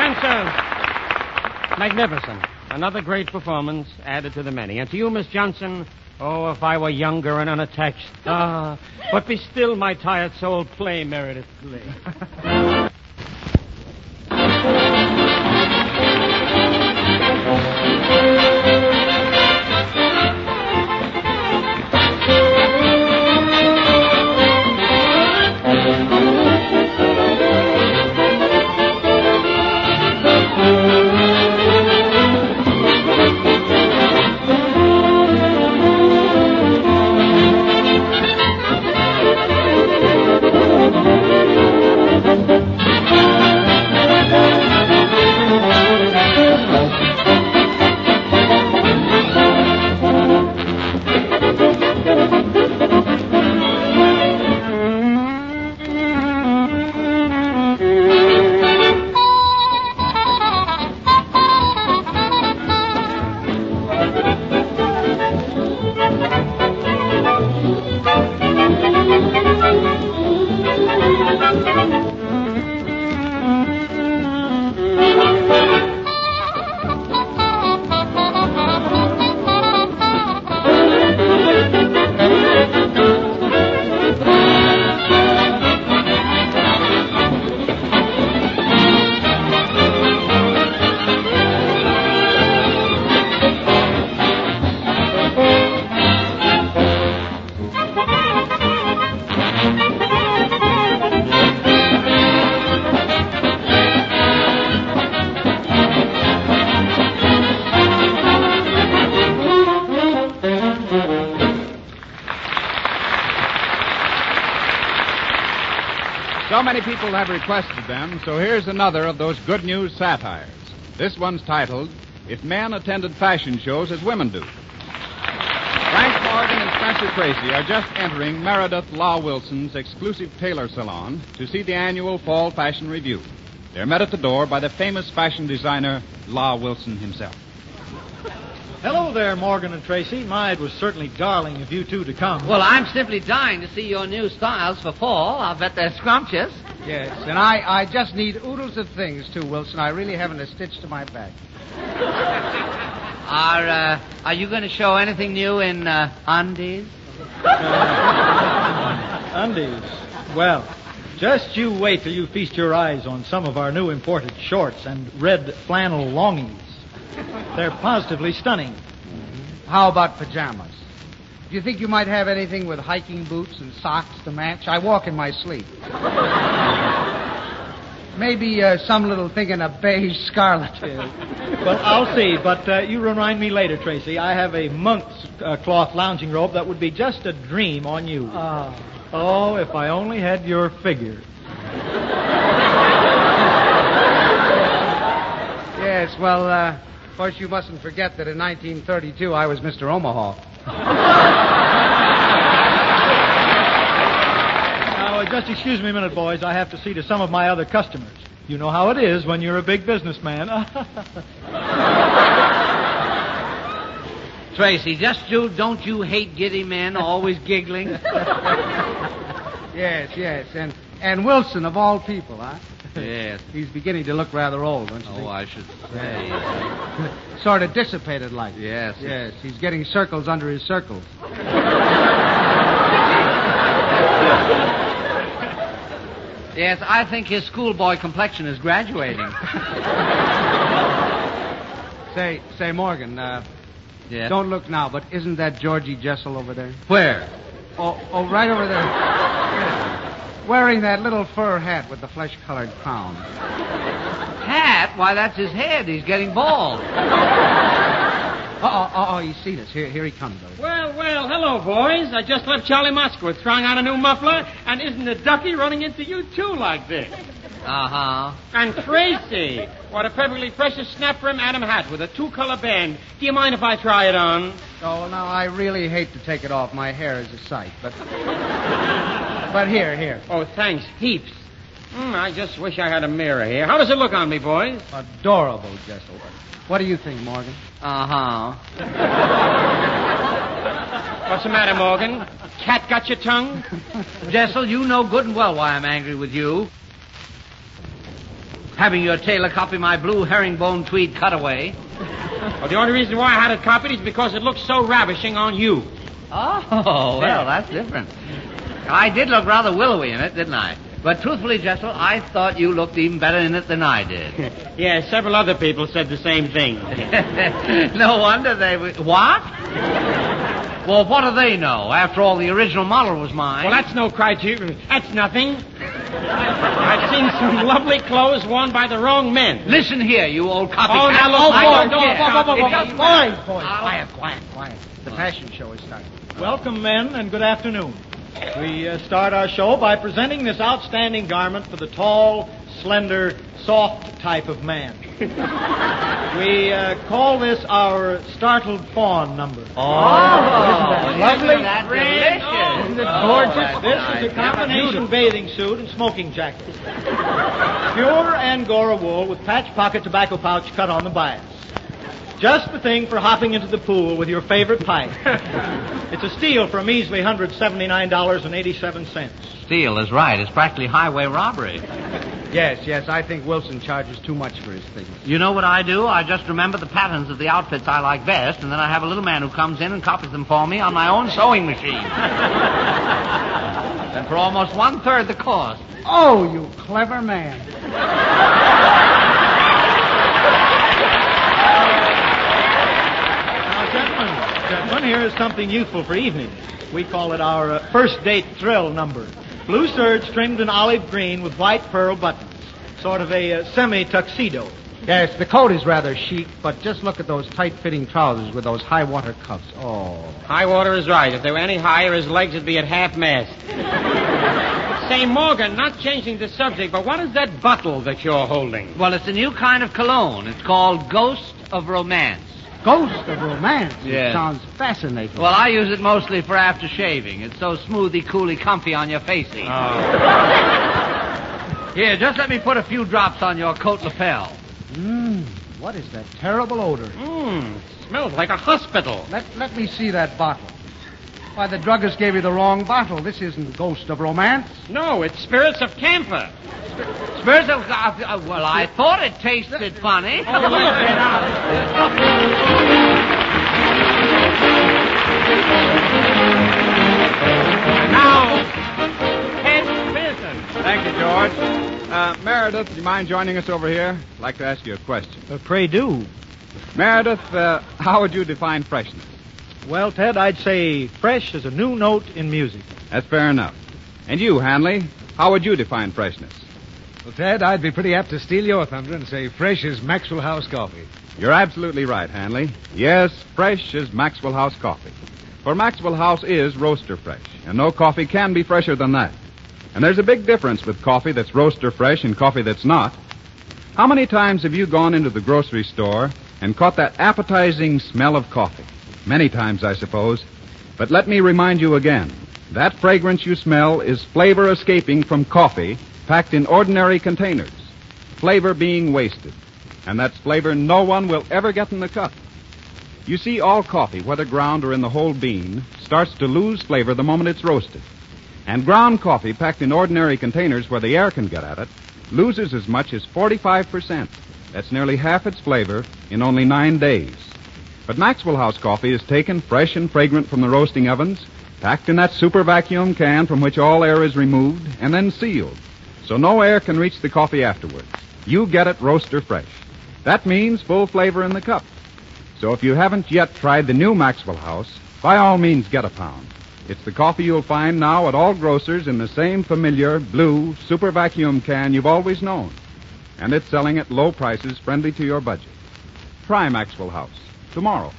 Dancers! Magnificent. Another great performance added to the many. And to you, Miss Johnson, oh, if I were younger and unattached. But be still, my tired soul. Play, Meredith, play. So many people have requested them, so here's another of those good news satires. This one's titled, If Men Attended Fashion Shows as Women Do. Frank Morgan and Spencer Tracy are just entering Meredith Law Wilson's exclusive tailor salon to see the annual Fall Fashion Review. They're met at the door by the famous fashion designer, Law Wilson himself. Hello there, Morgan and Tracy. My, it was certainly darling of you two to come. Well, I'm simply dying to see your new styles for fall. I'll bet they're scrumptious. Yes, and I just need oodles of things, too, Wilson. I really haven't a stitch to my back. Are you going to show anything new in undies? Undies? Well, just you wait till you feast your eyes on some of our new imported shorts and red flannel longies. They're positively stunning. How about pajamas? Do you think you might have anything with hiking boots and socks to match? I walk in my sleep. Maybe some little thing in a beige scarlet. Well, I'll see, but you remind me later, Tracy. I have a monk's cloth lounging robe that would be just a dream on you. Oh, if I only had your figure. Yes, well, of course, you mustn't forget that in 1932 I was Mr. Omaha. Now, just excuse me a minute, boys. I have to see to some of my other customers. You know how it is when you're a big businessman. Tracy, don't you hate giddy men always giggling? Yes, and Wilson, of all people, huh? Yes. He's beginning to look rather old, don't you think? Oh, I should say. Sort of dissipated like. Yes. Yes, he's getting circles under his circles. Yes, I think his schoolboy complexion is graduating. Say, Morgan, Yes? don't look now, but isn't that Georgie Jessel over there? Where? Oh, right over there. Yes. Wearing that little fur hat with the flesh-colored crown. Hat? Why, that's his head. He's getting bald. He's seen us. Here he comes. Well, hello, boys. I just left Charlie Moskowitz trying on a new muffler, and isn't the ducky running into you, too, like this? Uh-huh. And Tracy, what a perfectly precious snap-brim Adam hat with a two-color band. Do you mind if I try it on? Oh, now, I really hate to take it off. My hair is a sight, but here. Oh, thanks, heaps. I just wish I had a mirror here. How does it look on me, boys? Adorable, Jessel. What do you think, Morgan? Uh-huh. What's the matter, Morgan? Cat got your tongue? Jessel, you know good and well why I'm angry with you. having your tailor copy my blue herringbone tweed cutaway. Well, the only reason why I had it copied is because it looks so ravishing on you. Oh, well, that's different. I did look rather willowy in it, didn't I? But truthfully, Jessel, I thought you looked even better in it than I did. Yeah, several other people said the same thing. No wonder they... What? Well, what do they know? After all, the original model was mine. Well, that's no criterion. That's nothing. I've seen some lovely clothes worn by the wrong men. Listen here, you old copycat. Oh, now look, Quiet. The fashion show is starting. Welcome, men, and good afternoon. We start our show by presenting this outstanding garment for the tall, slender, soft type of man. We call this our startled fawn number. Oh, lovely? Isn't that delicious? Isn't it gorgeous? This is a combination bathing suit and smoking jacket. Pure Angora wool with patch pocket tobacco pouch cut on the bias. Just the thing for hopping into the pool with your favorite pipe. It's a steal for a measly $179.87. Steal is right. It's practically highway robbery. Yes, I think Wilson charges too much for his things. You know what I do? I just remember the patterns of the outfits I like best, and then I have a little man who comes in and copies them for me on my own sewing machine. And for almost 1/3 the cost. Oh, you clever man. Gentlemen, here is something youthful for evening. We call it our first date thrill number. Blue serge trimmed in olive green with white pearl buttons. Sort of a semi-tuxedo. Yes, the coat is rather chic, but just look at those tight-fitting trousers with those high-water cuffs. Oh. High water is right. If they were any higher, his legs would be at half-mast. Say, Morgan, not changing the subject, but what is that bottle that you're holding? Well, it's a new kind of cologne. It's called Ghost of Romance. Ghost of Romance? Yes. It sounds fascinating. Well, I use it mostly for after shaving. It's so smoothly, coolly, comfy on your facey. Oh. Here, just let me put a few drops on your coat lapel. What is that terrible odor? Smells like a hospital. Let me see that bottle. Why, the druggist gave you the wrong bottle. This isn't Ghost of Romance. No, it's spirits of camphor. Spirits of... well, I thought it tasted funny. Now, Ted Pearson. Thank you, George. Meredith, do you mind joining us over here? I'd like to ask you a question. Pray do. Meredith, how would you define freshness? Well, Ted, I'd say fresh is a new note in music. That's fair enough. And you, Hanley, how would you define freshness? Well, Ted, I'd be pretty apt to steal your thunder and say fresh as Maxwell House coffee. You're absolutely right, Hanley. Yes, fresh is Maxwell House coffee. For Maxwell House is roaster fresh, and no coffee can be fresher than that. And there's a big difference with coffee that's roaster fresh and coffee that's not. How many times have you gone into the grocery store and caught that appetizing smell of coffee? Many times, I suppose. But let me remind you again, that fragrance you smell is flavor escaping from coffee packed in ordinary containers. Flavor being wasted. And that's flavor no one will ever get in the cup. You see, all coffee, whether ground or in the whole bean, starts to lose flavor the moment it's roasted. And ground coffee packed in ordinary containers where the air can get at it loses as much as 45%. That's nearly half its flavor in only 9 days. But Maxwell House coffee is taken fresh and fragrant from the roasting ovens, packed in that super vacuum can from which all air is removed, and then sealed, so no air can reach the coffee afterwards. You get it roaster fresh. That means full flavor in the cup. So if you haven't yet tried the new Maxwell House, by all means get a pound. It's the coffee you'll find now at all grocers in the same familiar blue super vacuum can you've always known. And it's selling at low prices friendly to your budget. Try Maxwell House tomorrow.